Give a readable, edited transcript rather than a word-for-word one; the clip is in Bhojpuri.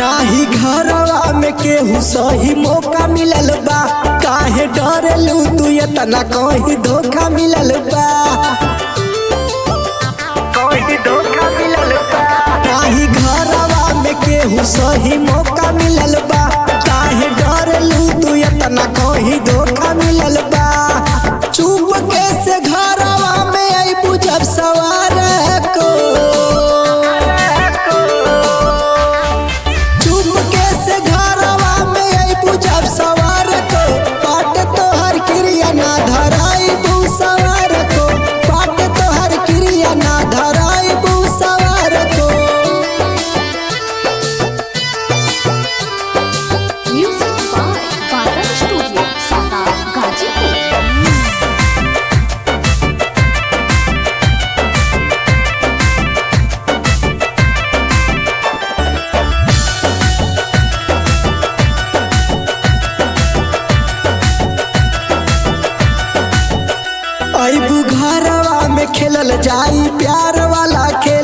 नाही घरवा में केहू सही मौका मिलल बा, काहे डरेलू तू इतना कहीं धोखा मिलल बा, कहीं धोखा मिलल बा। नाही घरवा में केहू सही मौका मिलल बा, काहे डरेलू तू इतना कहीं धोखा मिलल बा। चुप कैसे घरवा में आइबू जब सवार को, चुप कैसे घरवा में आइबू जब सवार को, बाट तोहर क्रिया ना धराइबू सवार को, बाट तोहर क्रिया ना धराइबू सवार को। Music by Badal studio Satara Ghazipur. आइबू घरवा में खेलल जाई प्यार वाला खेल,